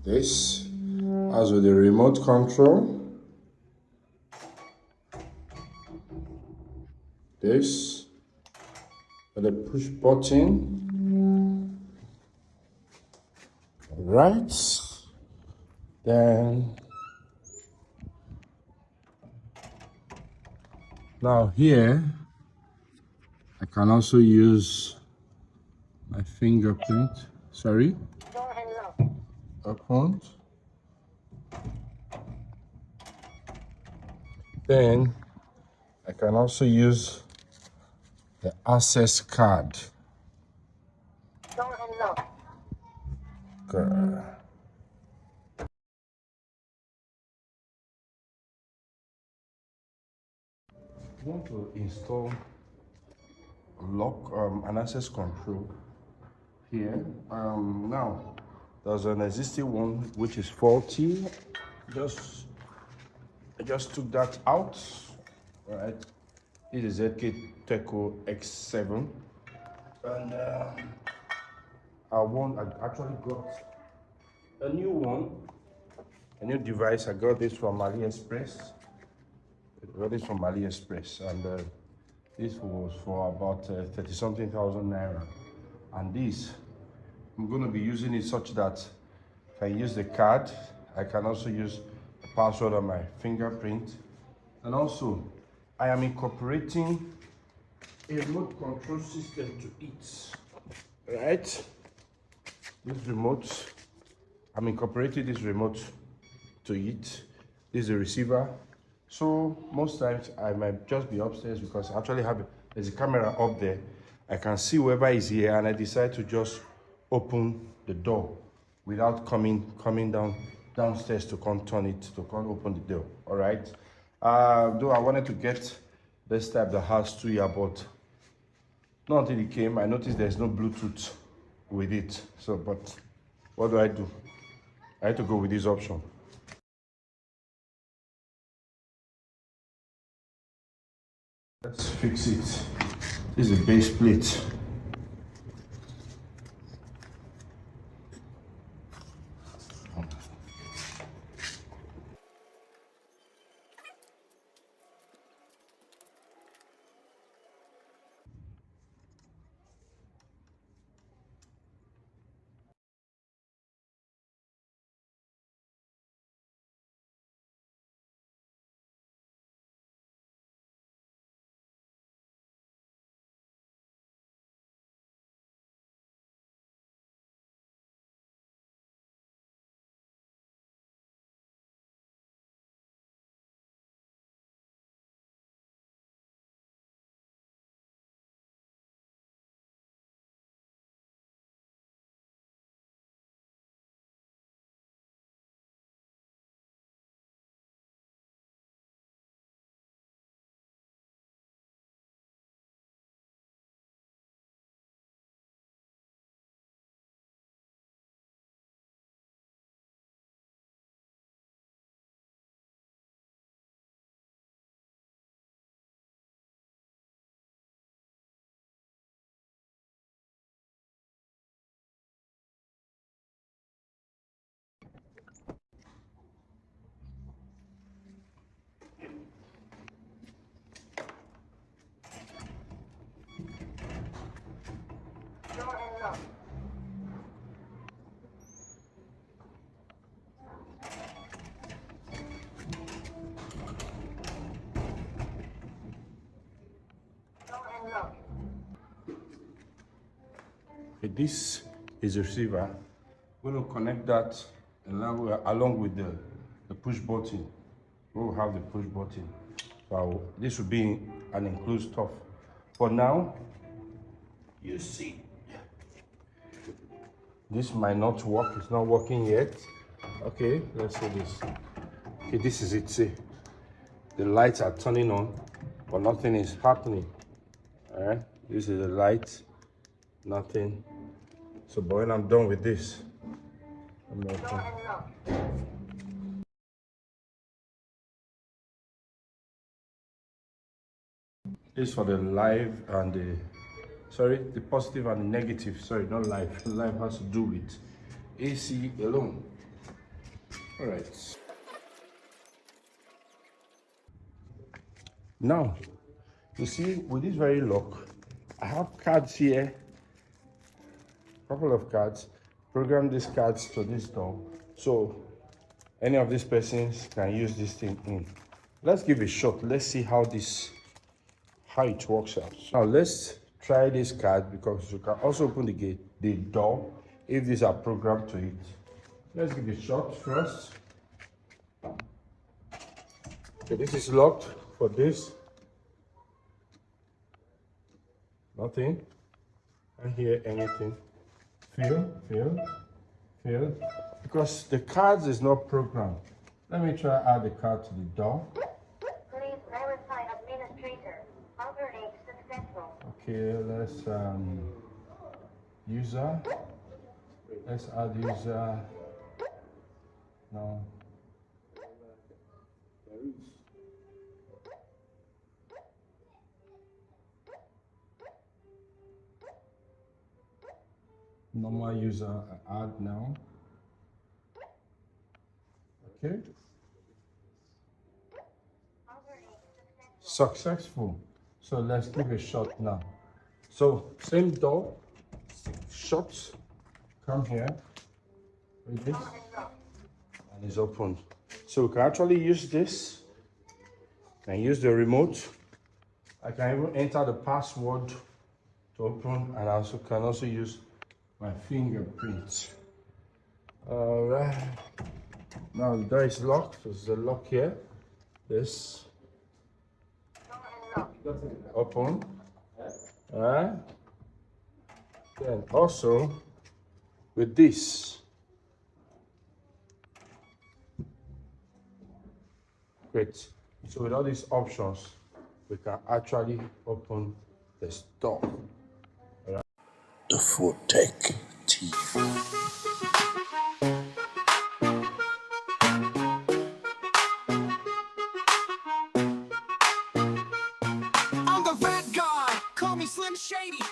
This, as with the remote control. This, with the push button. Right. Then, now here, I can also use my fingerprint. Sorry. Open. Then I can also use the access card. Good. I want to install lock an access control here. Now there's an existing one which is faulty. I just took that out. All right, this is ZK Teco X7, and I actually got a new one, a new device. I got this from AliExpress. And this was for about 30-something thousand naira. And this, I'm going to be using it such that if I use the card, I can also use the password on my fingerprint. And also, I am incorporating a remote control system to it. Right? This remote, I'm incorporating this remote to it. This is a receiver. So most times I might just be upstairs because I actually there's a camera up there. I can see whoever is here, and I decide to just open the door without coming downstairs to come open the door. All right. Though I wanted to get this type that has 2 earbuds, not until it came, I noticed there's no Bluetooth with it. So, but what do? I had to go with this option. Let's fix it. This is a base plate. This is a receiver. We're going to connect that along with the push button. We'll have the push button. So this will be an enclosed stuff. For now, you see, this might not work. It's not working yet. Okay, let's see this. Okay, this is it. See, the lights are turning on, but nothing is happening. All right, this is the light. Nothing. So, but when I'm done with this, this for the live and the positive and the negative. Sorry, not live. Live has to do with AC alone. All right. Now, you see, with this very lock, I have cards here, a couple of cards. Program these cards to this door, so any of these persons can use this thing in. Let's give it a shot. Let's see how it works out. Now let's try this card, because you can also open the door if these are programmed to it. Let's give it a shot first. Okay, this is locked for this. Nothing. I can't hear anything. Feel. Because the cards is not programmed. Let me try add the card to the door. Please verify administrator. Alternate successful. Okay, let's user. Let's add user. No. Normal user, I add now. Okay. Successful. So let's give it a shot now. So same door, shots, come here with this, and it's open. So we can actually use this. Can use the remote. I can even enter the password to open, and also can also use my fingerprint. All right. Now the door is locked. There's a lock here. This. Open. Alright. Then also with this. Great. So with all these options, we can actually open this door. Alright. The Food Tech TV. I'm the red guy, call me Slim Shady.